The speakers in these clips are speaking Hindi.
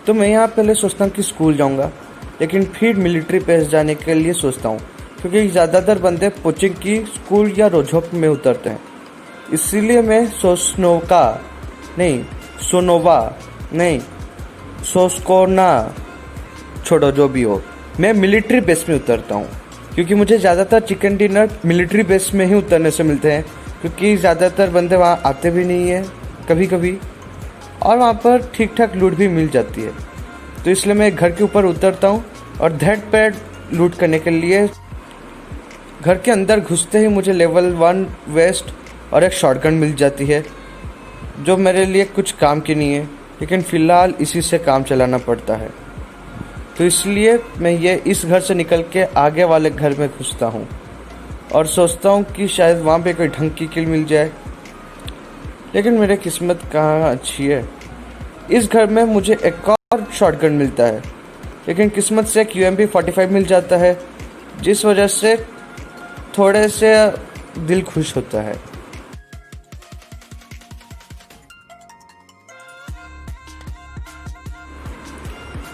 तो मैं यहाँ पहले सोचता हूँ कि स्कूल जाऊँगा, लेकिन फिर मिलिट्री बेस जाने के लिए सोचता हूँ, क्योंकि ज़्यादातर बंदे कोचिंग की स्कूल या रोजोप में उतरते हैं। इसीलिए मैं सोनोवा नहीं, सोस्कोना, छोड़ो जो भी हो, मैं मिलिट्री बेस में उतरता हूँ। क्योंकि मुझे ज़्यादातर चिकन डिनर मिलिट्री बेस में ही उतरने से मिलते हैं, क्योंकि ज़्यादातर बंदे वहाँ आते भी नहीं हैं कभी कभी, और वहाँ पर ठीक ठाक लूट भी मिल जाती है। तो इसलिए मैं घर के ऊपर उतरता हूँ और धड़ पैड लूट करने के लिए घर के अंदर घुसते ही मुझे लेवल 1 वेस्ट और एक शॉटगन मिल जाती है, जो मेरे लिए कुछ काम की नहीं है, लेकिन फ़िलहाल इसी से काम चलाना पड़ता है। तो इसलिए मैं ये इस घर से निकल के आगे वाले घर में घुसता हूँ और सोचता हूँ कि शायद वहाँ पे कोई ढंग की किल मिल जाए, लेकिन मेरी किस्मत कहाँ अच्छी है। इस घर में मुझे एक और शॉटगन मिलता है, लेकिन किस्मत से एक UMP-45 मिल जाता है, जिस वजह से थोड़े से दिल खुश होता है।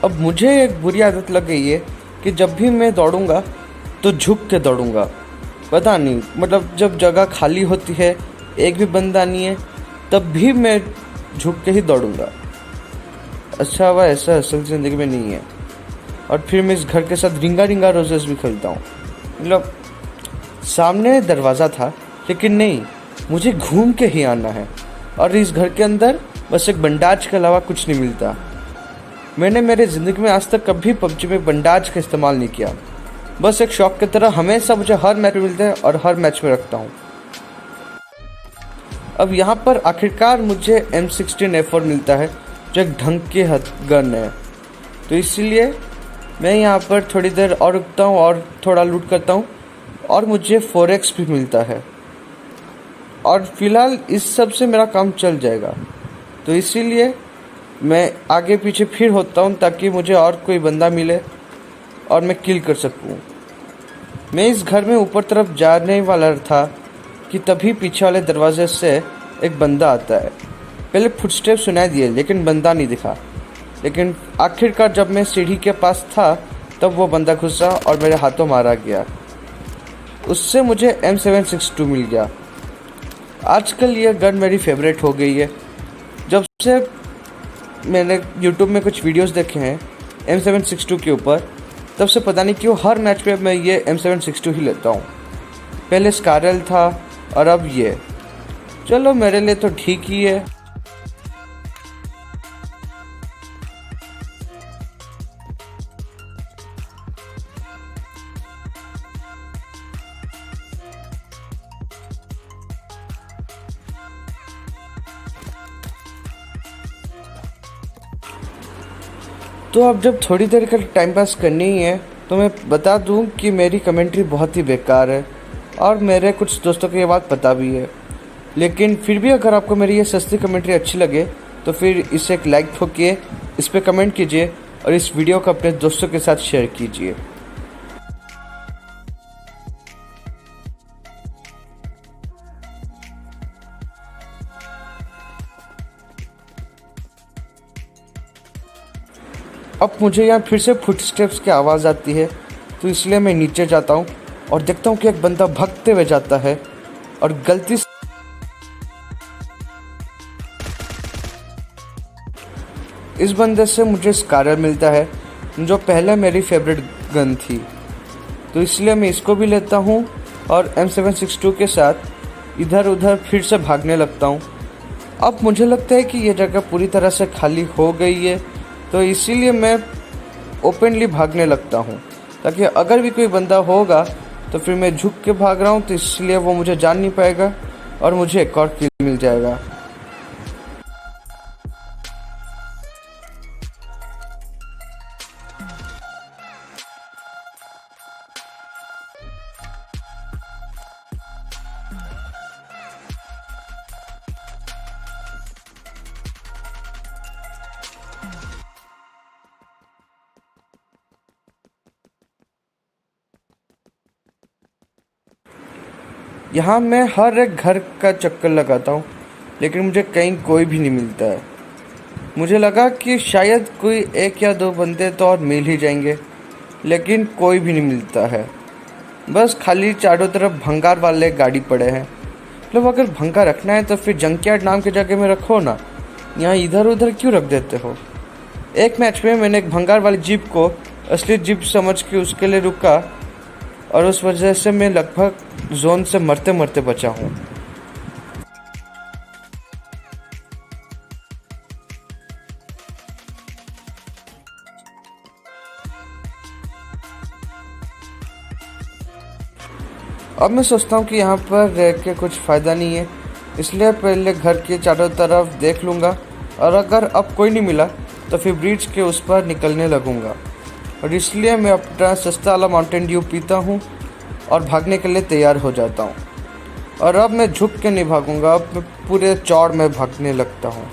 अब मुझे एक बुरी आदत लग गई है कि जब भी मैं दौड़ूंगा तो झुक के दौड़ूंगा। पता नहीं, मतलब जब जगह खाली होती है, एक भी बंदा नहीं है, तब भी मैं झुक के ही दौड़ूंगा। अच्छा हुआ ऐसा असल ज़िंदगी में नहीं है। और फिर मैं इस घर के साथ रिंगा रिंगा रोजेस भी खेलता हूँ। मतलब सामने दरवाज़ा था, लेकिन नहीं, मुझे घूम के ही आना है। और इस घर के अंदर बस एक बंडाज के अलावा कुछ नहीं मिलता। मैंने मेरे ज़िंदगी में आज तक कभी PUBG में बंडाज का इस्तेमाल नहीं किया। बस एक शौक की तरह हमेशा मुझे हर मैच में मिलता है और हर मैच में रखता हूँ। अब यहाँ पर आखिरकार मुझे M16A4 मिलता है, जो एक ढंग की गन है। तो इसीलिए मैं यहाँ पर थोड़ी देर और रुकता हूँ और थोड़ा लूट करता हूँ, और मुझे 4x भी मिलता है। और फिलहाल इस सब से मेरा काम चल जाएगा। तो इसीलिए मैं आगे पीछे फिर होता हूँ, ताकि मुझे और कोई बंदा मिले और मैं किल कर सकूँ। मैं इस घर में ऊपर तरफ जाने वाला था कि तभी पीछे वाले दरवाजे से एक बंदा आता है। पहले फुटस्टेप सुनाई दिए, लेकिन बंदा नहीं दिखा। लेकिन आखिरकार जब मैं सीढ़ी के पास था, तब वो बंदा घुसा और मेरे हाथों मारा गया। उससे मुझे M762 मिल गया। आजकल ये गन मेरी फेवरेट हो गई है। जब से मैंने YouTube में कुछ वीडियोस देखे हैं M762 के ऊपर, तब से पता नहीं क्यों हर मैच पे मैं ये M762 ही लेता हूँ। पहले स्कारल था और अब ये। चलो मेरे लिए तो ठीक ही है। तो अब जब थोड़ी देर का टाइम पास करनी ही है, तो मैं बता दूं कि मेरी कमेंट्री बहुत ही बेकार है, और मेरे कुछ दोस्तों को ये बात पता भी है। लेकिन फिर भी अगर आपको मेरी ये सस्ती कमेंट्री अच्छी लगे, तो फिर इसे एक लाइक ठोकिए, इस पर कमेंट कीजिए और इस वीडियो को अपने दोस्तों के साथ शेयर कीजिए। अब मुझे यहाँ फिर से फुटस्टेप्स की आवाज़ आती है, तो इसलिए मैं नीचे जाता हूँ और देखता हूँ कि एक बंदा भागते हुए जाता है और गलती से इस बंदे से मुझे स्कारर मिलता है, जो पहले मेरी फेवरेट गन थी। तो इसलिए मैं इसको भी लेता हूँ और M762 के साथ इधर उधर फिर से भागने लगता हूँ। अब मुझे लगता है कि ये जगह पूरी तरह से खाली हो गई है, तो इसीलिए मैं ओपनली भागने लगता हूँ, ताकि अगर भी कोई बंदा होगा तो फिर मैं झुक के भाग रहा हूँ, तो इसलिए वो मुझे जान नहीं पाएगा और मुझे एक और किल मिल जाएगा। यहाँ मैं हर एक घर का चक्कर लगाता हूँ, लेकिन मुझे कहीं कोई भी नहीं मिलता है। मुझे लगा कि शायद कोई एक या दो बंदे तो और मिल ही जाएंगे, लेकिन कोई भी नहीं मिलता है। बस खाली चारों तरफ भंगार वाले गाड़ी पड़े हैं। मतलब अगर भंगार रखना है तो फिर जंकयार्ड नाम की जगह में रखो ना, यहाँ इधर उधर क्यों रख देते हो। एक मैच में मैंने एक भंगार वाली जीप को असली जीप समझ के उसके लिए रुका, और उस वजह से मैं लगभग जोन से मरते मरते बचा हूँ। अब मैं सोचता हूँ कि यहाँ पर रह के कुछ फ़ायदा नहीं है, इसलिए पहले घर के चारों तरफ देख लूँगा, और अगर अब कोई नहीं मिला तो फिर ब्रिज के उस पर निकलने लगूँगा। और इसलिए मैं अपना सस्ता वाला माउंटेन ड्यू पीता हूँ और भागने के लिए तैयार हो जाता हूँ। और अब मैं झुक के नहीं भागूँगा, अब मैं पूरे चौड़ में भागने लगता हूँ।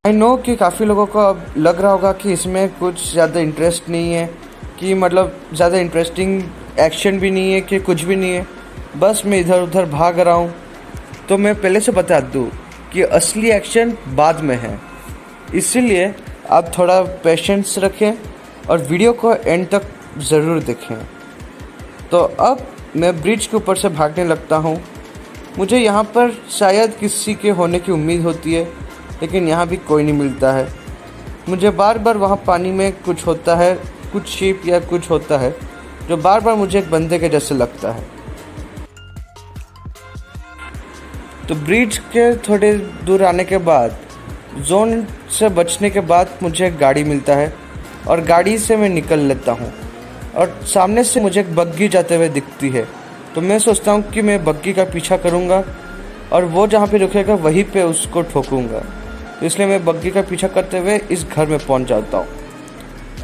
आई नो कि काफ़ी लोगों को अब लग रहा होगा कि इसमें कुछ ज़्यादा इंटरेस्ट नहीं है, कि मतलब ज़्यादा इंटरेस्टिंग एक्शन भी नहीं है, कि कुछ भी नहीं है, बस मैं इधर उधर भाग रहा हूँ। तो मैं पहले से बता दूँ कि असली एक्शन बाद में है, इसीलिए आप थोड़ा पेशेंस रखें और वीडियो को एंड तक ज़रूर देखें। तो अब मैं ब्रिज के ऊपर से भागने लगता हूँ। मुझे यहाँ पर शायद किसी के होने की उम्मीद होती है, लेकिन यहाँ भी कोई नहीं मिलता है। मुझे बार बार वहाँ पानी में कुछ होता है, कुछ शिप या कुछ होता है जो बार बार मुझे एक बंदे के जैसे लगता है। तो ब्रिज के थोड़े दूर आने के बाद, जोन से बचने के बाद मुझे एक गाड़ी मिलता है, और गाड़ी से मैं निकल लेता हूँ। और सामने से मुझे एक बग्गी जाते हुए दिखती है, तो मैं सोचता हूँ कि मैं बग्गी का पीछा करूँगा और वो जहाँ पे रुकेगा वहीं पे उसको ठोकूँगा। तो इसलिए मैं बग्गी का पीछा करते हुए इस घर में पहुँच जाता हूँ।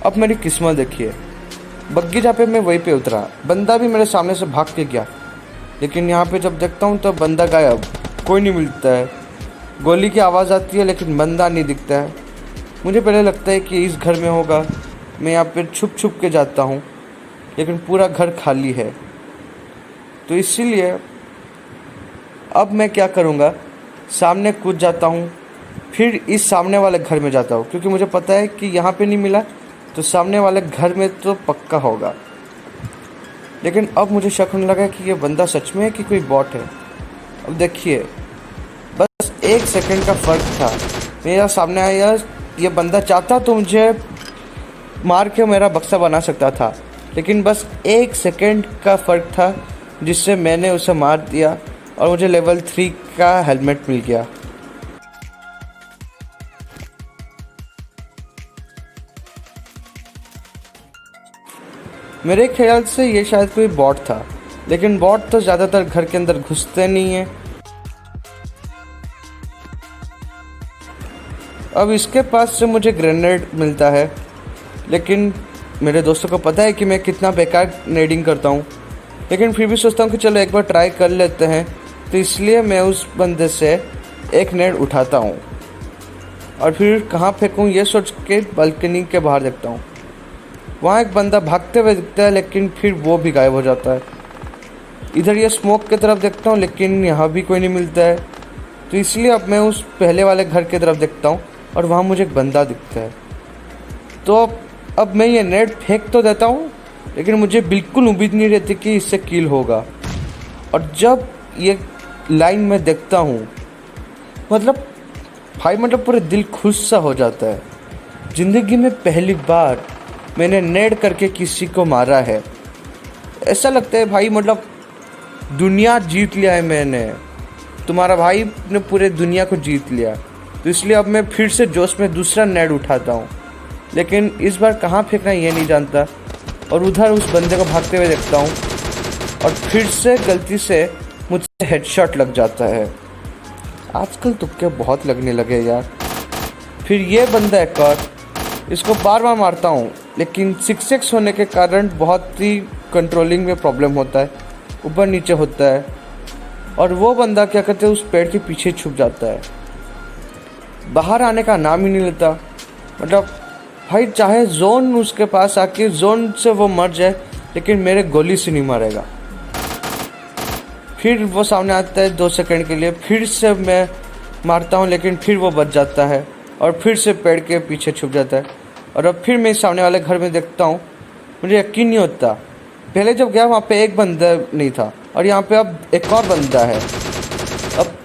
अब मेरी किस्मत देखिए, बग्गी जहाँ पे मैं वहीं पे उतरा, बंदा भी मेरे सामने से भाग के गया, लेकिन यहाँ पे जब देखता हूँ तो बंदा गायब, कोई नहीं मिलता है। गोली की आवाज़ आती है लेकिन बंदा नहीं दिखता है। मुझे पहले लगता है कि इस घर में होगा, मैं यहाँ पे छुप छुप के जाता हूँ, लेकिन पूरा घर खाली है। तो इसीलिए अब मैं क्या करूँगा, सामने कूद जाता हूँ, फिर इस सामने वाले घर में जाता हूँ, क्योंकि मुझे पता है कि यहाँ पे नहीं मिला तो सामने वाले घर में तो पक्का होगा। लेकिन अब मुझे शक होने लगा कि ये बंदा सच में है कि कोई बॉट है। अब देखिए, बस 1 सेकंड का फ़र्क था, मेरा सामने आया। ये बंदा चाहता तो मुझे मार के मेरा बक्सा बना सकता था, लेकिन बस 1 सेकंड का फ़र्क था जिससे मैंने उसे मार दिया और मुझे लेवल 3 का हेलमेट मिल गया। मेरे ख्याल से ये शायद कोई बॉट था, लेकिन बॉट तो ज़्यादातर घर के अंदर घुसते नहीं हैं। अब इसके पास से मुझे ग्रेनेड मिलता है, लेकिन मेरे दोस्तों को पता है कि मैं कितना बेकार नेडिंग करता हूँ, लेकिन फिर भी सोचता हूँ कि चलो एक बार ट्राई कर लेते हैं। तो इसलिए मैं उस बंदे से एक नेड उठाता हूँ और फिर कहाँ फेंकूँ ये सोच के बालकनी के बाहर देखता हूँ। वहाँ एक बंदा भागते हुए दिखता है, लेकिन फिर वो भी गायब हो जाता है। इधर ये स्मोक की तरफ देखता हूँ, लेकिन यहाँ भी कोई नहीं मिलता है। तो इसलिए अब मैं उस पहले वाले घर की तरफ देखता हूँ और वहाँ मुझे एक बंदा दिखता है। तो अब मैं ये नेट फेंक तो देता हूँ, लेकिन मुझे बिल्कुल उम्मीद नहीं रहती कि इससे किल होगा। और जब ये लाइन में देखता हूँ, मतलब भाई पूरे दिल खुश सा हो जाता है। ज़िंदगी में पहली बार मैंने नेड करके किसी को मारा है। ऐसा लगता है भाई दुनिया जीत लिया है मैंने, तुम्हारा भाई ने पूरे दुनिया को जीत लिया। तो इसलिए अब मैं फिर से जोश में दूसरा नेड उठाता हूँ, लेकिन इस बार कहाँ फेंकना ये नहीं जानता, और उधर उस बंदे को भागते हुए देखता हूँ और फिर से गलती से मुझसे हेडशॉट लग जाता है। आजकल तुक्के बहुत लगने लगे यार। फिर ये बंदा एक और, इसको बार बार मारता हूँ, लेकिन 6x होने के कारण बहुत ही कंट्रोलिंग में प्रॉब्लम होता है, ऊपर नीचे होता है। और वो बंदा क्या करते हैं, उस पेड़ के पीछे छुप जाता है, बाहर आने का नाम ही नहीं लेता। भाई चाहे जोन उसके पास आके जोन से वो मर जाए, लेकिन मेरे गोली से नहीं मारेगा। फिर वो सामने आता है 2 सेकंड के लिए, फिर से मैं मारता हूँ लेकिन फिर वो बच जाता है और फिर से पेड़ के पीछे छुप जाता है। और अब फिर मैं सामने वाले घर में देखता हूँ, मुझे यकीन नहीं होता। पहले जब गया वहाँ पे एक बंदा नहीं था और यहाँ पे अब एक और बंदा है। अब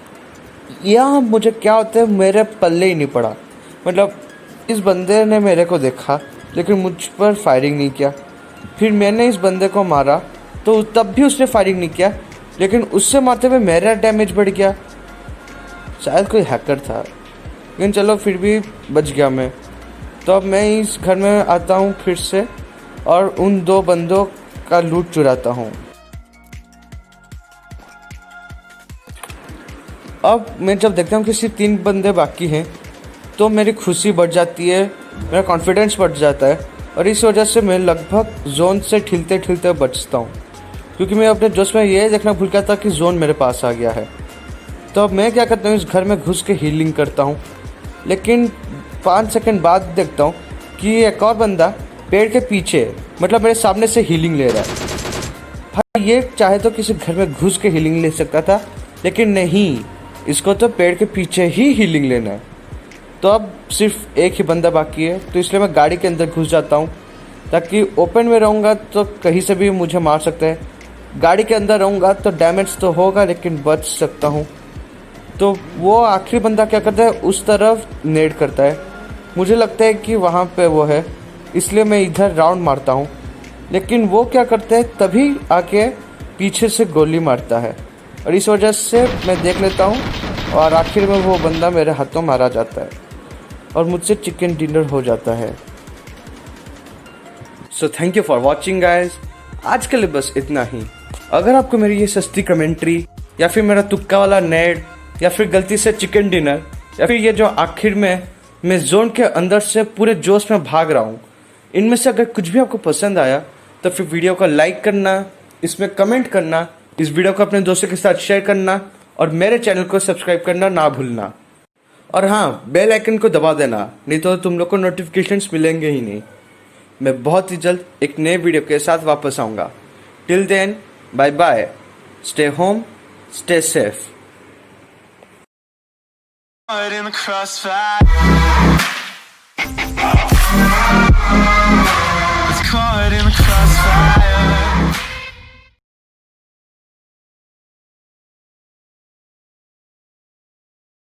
यहाँ मुझे क्या होता है, मेरे पल्ले ही नहीं पड़ा। मतलब इस बंदे ने मेरे को देखा लेकिन मुझ पर फायरिंग नहीं किया। फिर मैंने इस बंदे को मारा तो तब भी उसने फायरिंग नहीं किया, लेकिन उससे मारते हुए मेरा डैमेज बढ़ गया। शायद कोई हैकर था, लेकिन चलो फिर भी बच गया मैं। तो अब मैं इस घर में आता हूँ फिर से और उन 2 बंदों का लूट चुराता हूँ। अब मैं जब देखता हूँ कि सिर्फ 3 बंदे बाकी हैं तो मेरी खुशी बढ़ जाती है, मेरा कॉन्फिडेंस बढ़ जाता है और इस वजह से मैं लगभग जोन से ठिलते ठिलते बचता हूँ, क्योंकि मैं अपने जोश में ये देखना भूल गया था कि जोन मेरे पास आ गया है। तो अब मैं क्या करता हूँ, इस घर में घुस के हीलिंग करता हूँ, लेकिन 5 सेकंड बाद देखता हूँ कि एक और बंदा पेड़ के पीछे, मतलब मेरे सामने से हीलिंग ले रहा है। भाई ये चाहे तो किसी घर में घुस के हीलिंग ले सकता था, लेकिन नहीं, इसको तो पेड़ के पीछे ही हीलिंग लेना है। तो अब सिर्फ एक ही बंदा बाकी है, तो इसलिए मैं गाड़ी के अंदर घुस जाता हूँ, ताकि ओपन में रहूँगा तो कहीं से भी मुझे मार सकता है, गाड़ी के अंदर रहूँगा तो डैमेज तो होगा लेकिन बच सकता हूँ। तो वो आखिरी बंदा क्या करता है, उस तरफ नेड करता है। मुझे लगता है कि वहाँ पे वो है, इसलिए मैं इधर राउंड मारता हूँ, लेकिन वो क्या करता है, तभी आके पीछे से गोली मारता है और इस वजह से मैं देख लेता हूँ और आखिर में वो बंदा मेरे हाथों मारा जाता है और मुझसे चिकन डिनर हो जाता है। So thank you for watching guys. आज के लिए बस इतना ही। अगर आपको मेरी ये सस्ती कमेंट्री या फिर मेरा तुक्का वाला नेड या फिर गलती से चिकन डिनर या फिर ये जो आखिर में मैं जोन के अंदर से पूरे जोश में भाग रहा हूँ, इनमें से अगर कुछ भी आपको पसंद आया तो फिर वीडियो को लाइक करना, इसमें कमेंट करना, इस वीडियो को अपने दोस्तों के साथ शेयर करना और मेरे चैनल को सब्सक्राइब करना ना भूलना। और हाँ, बेल आइकन को दबा देना, नहीं तो तुम लोग को नोटिफिकेशंस मिलेंगे ही नहीं। मैं बहुत ही जल्द एक नए वीडियो के साथ वापस आऊँगा। Till then, bye bye, stay home, stay safe. In the crossfire, it's caught in the crossfire.